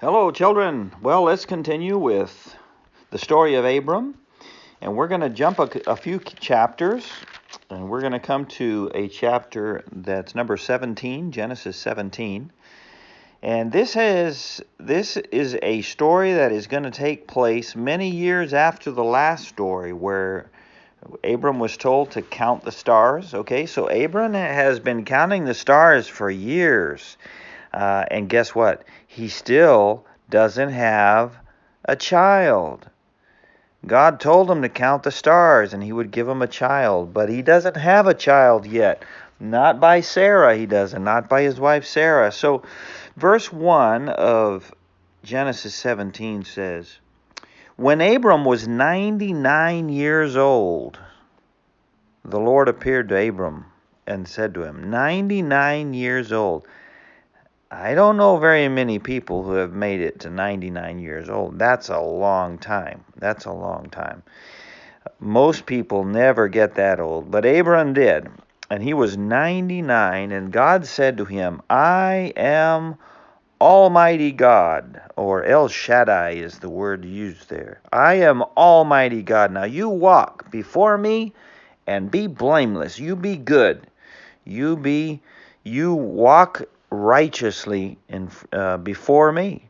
Hello, children. Well, let's continue with the story of Abram, and we're going to jump a few chapters, and we're going to come to a chapter that's number 17, Genesis 17. And this is a story that is going to take place many years after the last story, where Abram was told to count the stars. Okay, so Abram has been counting the stars for years. And guess what? He still doesn't have a child. God told him to count the stars and he would give him a child, but he doesn't have a child yet. Not by Sarah, he doesn't. Not by his wife Sarah. So verse 1 of Genesis 17 says, "When Abram was 99 years old, the Lord appeared to Abram and said to him," 99 years old. I don't know very many people who have made it to 99 years old. That's a long time. That's a long time. Most people never get that old, but Abram did. And he was 99, and God said to him, "I am Almighty God," or El Shaddai is the word used there. "I am Almighty God. Now you walk before me and be blameless. You be good. You walk righteously before me."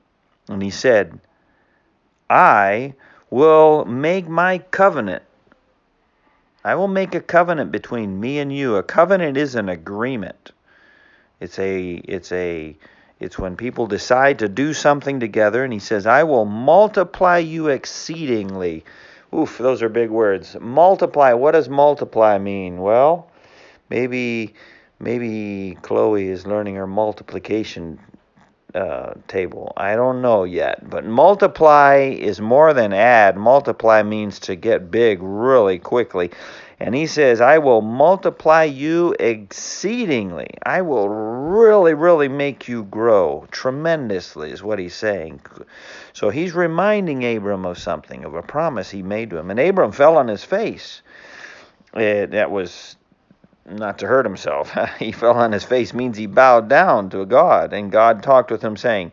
And he said, "I will make my covenant. I will make a covenant between me and you." A covenant is an agreement. It's when people decide to do something together, and he says, "I will multiply you exceedingly." Oof, those are big words. Multiply. What does multiply mean? Well, maybe Chloe is learning her multiplication table. I don't know yet. But multiply is more than add. Multiply means to get big really quickly. And he says, "I will multiply you exceedingly." I will really, really make you grow tremendously, is what he's saying. So he's reminding Abram of something, of a promise he made to him. And Abram fell on his face. That was not to hurt himself. He fell on his face means he bowed down to God, and God talked with him, saying,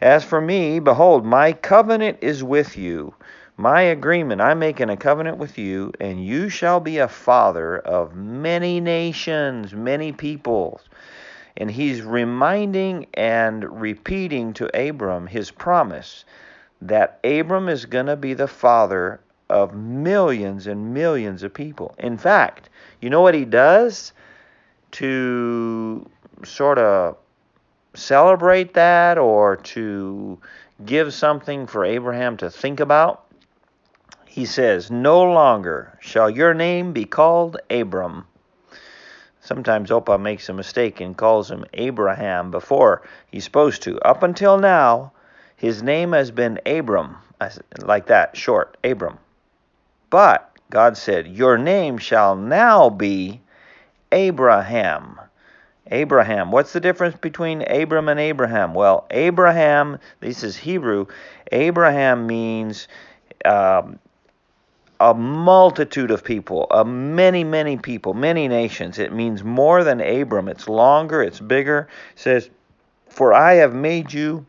"As for me, behold, my covenant is with you. My agreement, I'm making a covenant with you, and you shall be a father of many nations," many peoples. And he's reminding and repeating to Abram his promise that Abram is going to be the father of millions and millions of people. In fact, you know what he does to sort of celebrate that, or to give something for Abraham to think about? He says, "No longer shall your name be called Abram." Sometimes Opa makes a mistake and calls him Abraham before he's supposed to. Up until now, his name has been Abram, like that, short, Abram. But God said, "Your name shall now be Abraham." Abraham. What's the difference between Abram and Abraham? Well, Abraham, this is Hebrew. Abraham means a multitude of people, many people, many nations. It means more than Abram. It's longer, it's bigger. It says, "For I have made you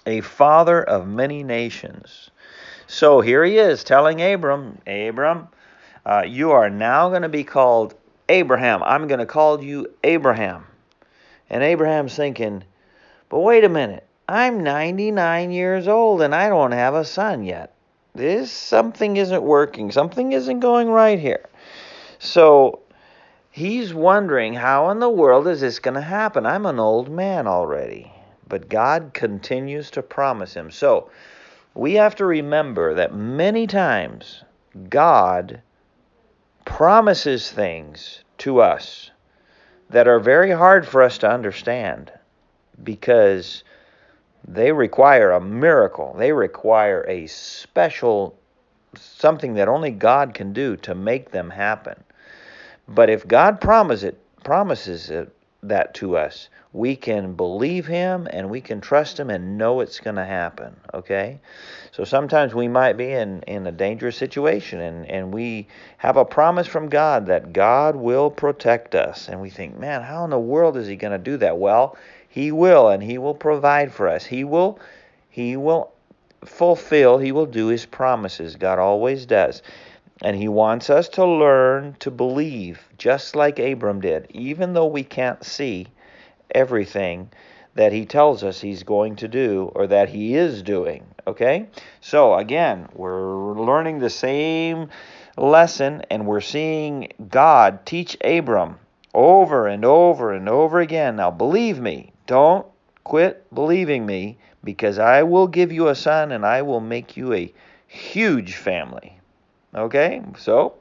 a father of many nations." So here he is telling Abram, you are now going to be called Abraham. I'm going to call you Abraham. And Abraham's thinking, but wait a minute. I'm 99 years old and I don't have a son yet. Something isn't working. Something isn't going right here. So he's wondering, how in the world is this going to happen? I'm an old man already. But God continues to promise him. So we have to remember that many times God promises things to us that are very hard for us to understand, because they require a miracle. They require a special something that only God can do to make them happen. But if God promises that to us, we can believe him and we can trust him and know it's going to happen, okay? So sometimes we might be in a dangerous situation, and we have a promise from God that God will protect us. And we think, man, how in the world is he going to do that? Well, he will, and he will provide for us. He will He will fulfill, He will do His promises. God always does. And He wants us to learn to believe, just like Abram did, even though we can't see everything that He tells us He's going to do or that He is doing. Okay? So again, we're learning the same lesson, and we're seeing God teach Abram over and over and over again. Now believe me. Don't quit believing me, because I will give you a son and I will make you a huge family. Okay? So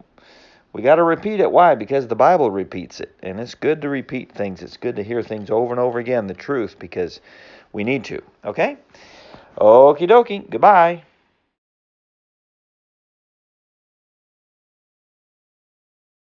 we got to repeat it. Why? Because the Bible repeats it. And it's good to repeat things. It's good to hear things over and over again, the truth, because we need to. Okay? Okie dokie. Goodbye.